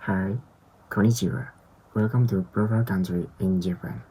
Hi, konnichiwa. Welcome to Perfect Country in Japan.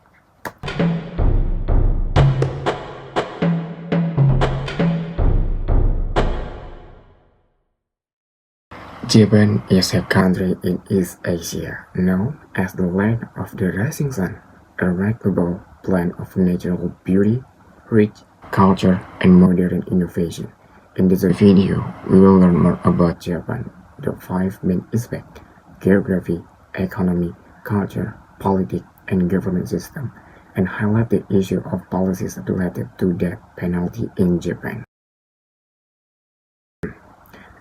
Japan is a country in East Asia known as the land of the rising sun, a remarkable blend of natural beauty, rich culture, and modern innovation. In this video, we will learn more about Japan, the five main aspects: geography, economy, culture, politics, and government system, and highlight the issue of policies related to death penalty in Japan.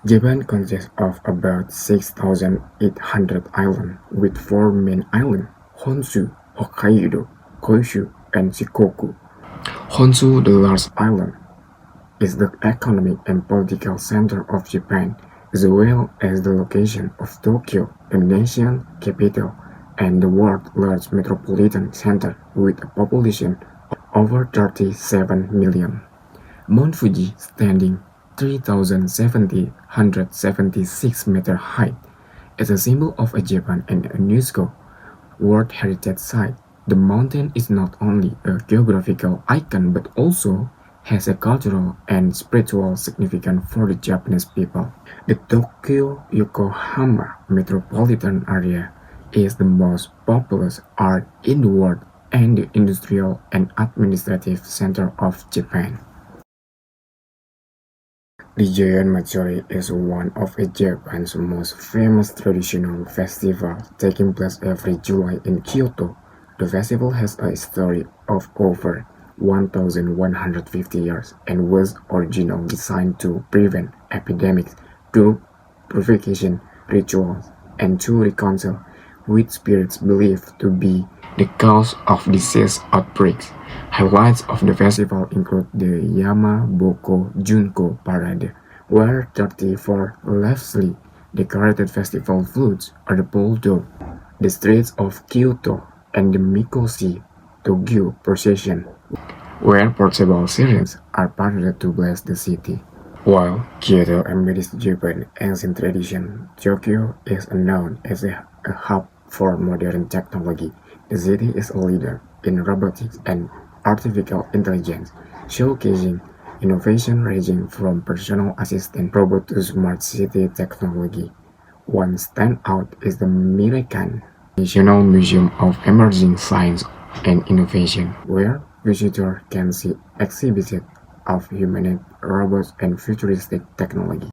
Japan consists of about 6,800 islands, with four main islands: Honshu, Hokkaido, Kyushu, and Shikoku. Honshu, the largest island, is the economic and political center of Japan, as well as the location of Tokyo, the nation's capital, and the world's largest metropolitan center with a population of over 37 million. Mount Fuji, standing 3,776 meters high, is a symbol of Japan and a UNESCO World Heritage Site. The mountain is not only a geographical icon but also has a cultural and spiritual significance for the Japanese people. The Tokyo-Yokohama metropolitan area is the most populous art in the world and the industrial and administrative center of Japan. The Giant Matsuri is one of Japan's most famous traditional festivals, taking place every July in Kyoto. The festival has a history of over 1,150 years and was originally designed to prevent epidemics through purification rituals and to reconcile with spirits believed to be the cause of disease outbreaks. Highlights of the festival include the Yamaboko Junko Parade, where 34 lavishly decorated festival floats are pulled through the streets of Kyoto, and the Mikoshi Tokyo procession, where portable sirens are paraded to bless the city. While Kyoto embodies Japan's ancient tradition, Tokyo is known as a hub for modern technology. The city is a leader in robotics and artificial intelligence, showcasing innovation ranging from personal assistant robots to smart city technology. One standout is the Mirekan National Museum of Emerging Science and Innovation, where visitors can see exhibits of humanoid robots and futuristic technology.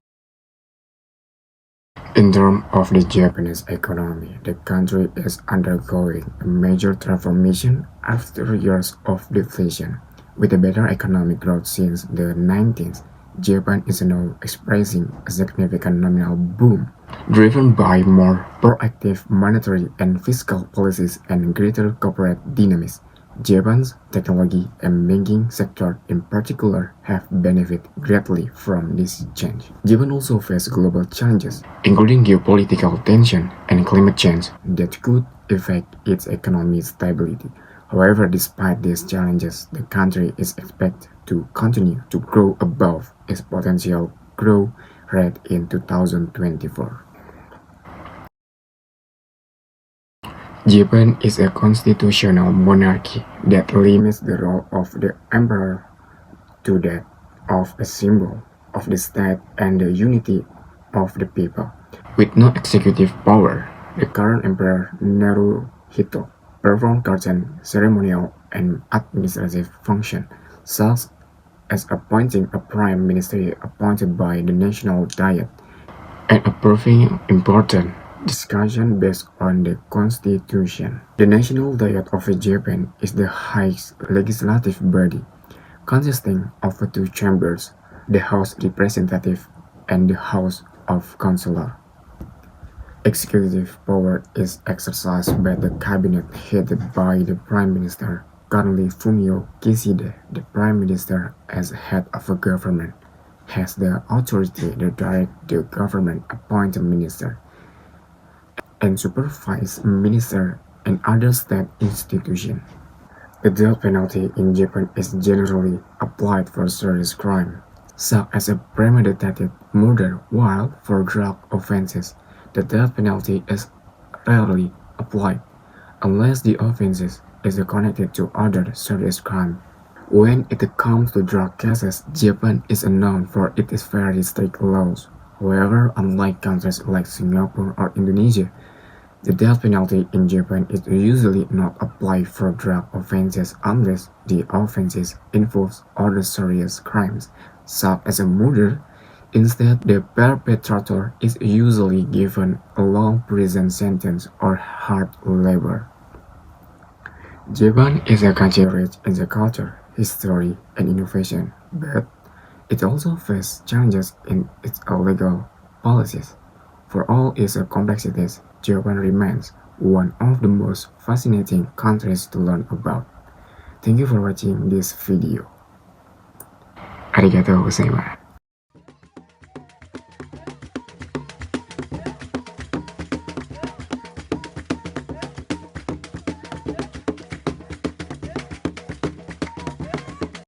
In terms of the Japanese economy, the country is undergoing a major transformation after years of deflation. With a better economic growth since the 19th, Japan is now experiencing a significant nominal boom, driven by more proactive monetary and fiscal policies and greater corporate dynamism. Japan's technology and banking sector in particular have benefited greatly from this change. Japan also faces global challenges, including geopolitical tension and climate change, that could affect its economic stability. However, despite these challenges, the country is expected to continue to grow above its potential growth rate in 2024. Japan is a constitutional monarchy that limits the role of the emperor to that of a symbol of the state and the unity of the people. With no executive power, the current emperor Naruhito performs certain ceremonial and administrative functions, such as appointing a prime minister appointed by the national diet and approving important discussion based on the constitution. The National Diet of Japan is the highest legislative body, consisting of two chambers, the House of Representatives and the House of Councilors. Executive power is exercised by the cabinet headed by the Prime Minister. Currently, Fumio Kishida, the Prime Minister as head of a government, has the authority to direct the government, appoint a minister, and supervise minister and other state institutions. The death penalty in Japan is generally applied for serious crime, such as a premeditated murder, while for drug offenses, the death penalty is rarely applied unless the offense is connected to other serious crime. When it comes to drug cases, Japan is known for its very strict laws. However, unlike countries like Singapore or Indonesia, the death penalty in Japan is usually not applied for drug offenses unless the offenses involves other serious crimes, such as a murder. Instead, the perpetrator is usually given a long prison sentence or hard labor. Japan is a country rich in the culture, history, and innovation, but it also faces challenges in its legal policies. For all its complexities, Japan remains one of the most fascinating countries to learn about. Thank you for watching this video. Arigatou gozaimasu.